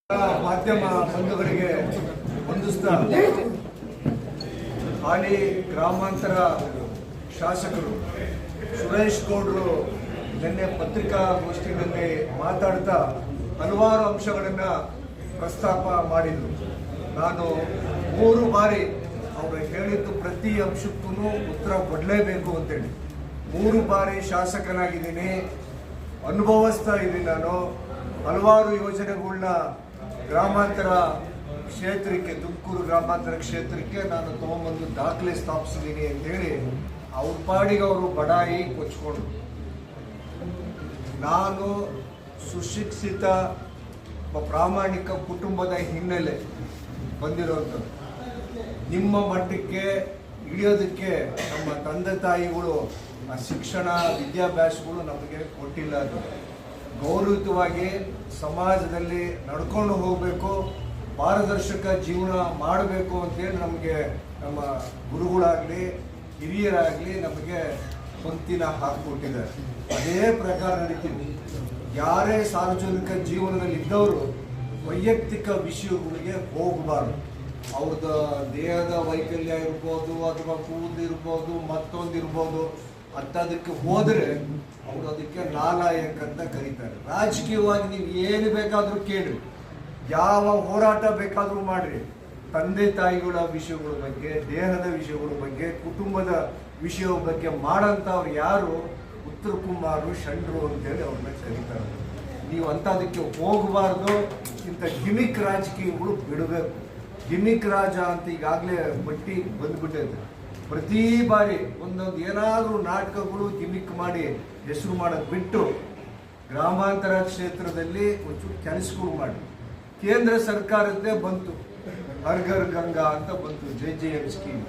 ಮಾಧ್ಯಮ ಬಂಧುಗಳಿಗೆ ವಂದಿಸ್ತಾ ಹಾಲಿ ಗ್ರಾಮಾಂತರ ಶಾಸಕರು ಸುರೇಶ್ ಗೌಡರು ನಿನ್ನೆ ಪತ್ರಿಕಾಗೋಷ್ಠಿಯಲ್ಲಿ ಮಾತಾಡ್ತಾ ಹಲವಾರು ಅಂಶಗಳನ್ನು ಪ್ರಸ್ತಾಪ ಮಾಡಿದರು. ನಾನು 3 ಬಾರಿ ಅವರು ಹೇಳಿದ್ದು ಪ್ರತಿ ಅಂಶಕ್ಕೂ ಉತ್ತರ ಕೊಡಲೇಬೇಕು ಅಂತೇಳಿ 3 ಬಾರಿ ಶಾಸಕನಾಗಿದ್ದೀನಿ, ಅನುಭವಿಸ್ತಾ ಇದ್ದೀನಿ. ನಾನು ಹಲವಾರು ಯೋಜನೆಗಳನ್ನ ಗ್ರಾಮಾಂತರ ಕ್ಷೇತ್ರಕ್ಕೆ, ತುಮಕೂರು ಗ್ರಾಮಾಂತರ ಕ್ಷೇತ್ರಕ್ಕೆ ನಾನು ತಗೊಂಬಂದು ದಾಖಲೆ ಸ್ಥಾಪಿಸಿದ್ದೀನಿ ಅಂತೇಳಿ ಅವ್ರ ಪಾಡಿಗೆ ಅವರು ಬಡಾಯಿ ಕೊಚ್ಕೊಂಡು, ನಾನು ಸುಶಿಕ್ಷಿತ ಪ್ರಾಮಾಣಿಕ ಕುಟುಂಬದ ಹಿನ್ನೆಲೆ ಬಂದಿರುವಂಥದ್ದು. ನಿಮ್ಮ ಮಟ್ಟಕ್ಕೆ ಇಳಿಯೋದಕ್ಕೆ ನಮ್ಮ ತಂದೆ ತಾಯಿಗಳು ಆ ಶಿಕ್ಷಣ ವಿದ್ಯಾಭ್ಯಾಸಗಳು ನಮಗೆ ಕೊಟ್ಟಿಲ್ಲ. ಅದು ಗೌರವಯುತವಾಗಿ ಸಮಾಜದಲ್ಲಿ ನಡ್ಕೊಂಡು ಹೋಗಬೇಕು, ಪಾರದರ್ಶಕ ಜೀವನ ಮಾಡಬೇಕು ಅಂತೇಳಿ ನಮಗೆ ನಮ್ಮ ಗುರುಗಳಾಗಲಿ ಹಿರಿಯರಾಗಲಿ ನಮಗೆ ಪಂಕ್ತಿನ ಹಾಕಿಕೊಟ್ಟಿದ್ದಾರೆ. ಅದೇ ಪ್ರಕಾರ ನಡೀತೀವಿ. ಯಾರೇ ಸಾರ್ವಜನಿಕ ಜೀವನದಲ್ಲಿ ಇದ್ದವರು ವೈಯಕ್ತಿಕ ವಿಷಯಗಳಿಗೆ ಹೋಗಬಾರ್ದು. ಅವ್ರದ್ದು ದೇಹದ ವೈಕಲ್ಯ ಇರ್ಬೋದು, ಅಥವಾ ಕೂದಲಿರ್ಬೋದು, ಮತ್ತೊಂದಿರ್ಬೋದು, ಅಂಥದಕ್ಕೆ ಹೋದರೆ ಅವರು ಅದಕ್ಕೆ ನಾಲಾಯಕ್ ಅಂತ ಕರೀತಾರೆ. ರಾಜಕೀಯವಾಗಿ ನೀವು ಏನು ಬೇಕಾದರೂ ಕೇಳಿ, ಯಾವ ಹೋರಾಟ ಬೇಕಾದರೂ ಮಾಡಿರಿ, ತಂದೆ ತಾಯಿಗಳ ವಿಷಯಗಳ ಬಗ್ಗೆ, ದೇಹದ ವಿಷಯಗಳ ಬಗ್ಗೆ, ಕುಟುಂಬದ ವಿಷಯದ ಬಗ್ಗೆ ಮಾಡೋಂಥವ್ರು ಯಾರು? ಉತ್ತರ ಕುಮಾರು, ಷಂಡ್ರು ಅಂತೇಳಿ ಅವ್ರನ್ನ ಕರೀತಾರೆ. ನೀವು ಅಂಥದಕ್ಕೆ ಹೋಗಬಾರ್ದು. ಇಂಥ ಗಿಮಿಕ್ ರಾಜಕೀಯಗಳು ಬಿಡಬೇಕು. ಗಿಮಿಕ್ ರಾಜ ಅಂತ ಈಗಾಗಲೇ ಬಟ್ಟಿ ಬಂದ್ಬಿಟ್ಟಿದೆ. ಪ್ರತಿ ಬಾರಿ ಒಂದೊಂದು ಏನಾದರೂ ನಾಟಕಗಳು ಗಿಮಿಕ್ ಮಾಡಿ ಹೆಸರು ಮಾಡೋದು ಬಿಟ್ಟು ಗ್ರಾಮಾಂತರ ಕ್ಷೇತ್ರದಲ್ಲಿ ಒಂಚೂರು ಕೆಲಸಗಳು ಮಾಡಿ. ಕೇಂದ್ರ ಸರ್ಕಾರದ್ದೇ ಬಂತು, ಹರ್ ಘರ್ ಗಂಗಾ ಅಂತ ಬಂತು, JJM ಸ್ಕೀಮ್.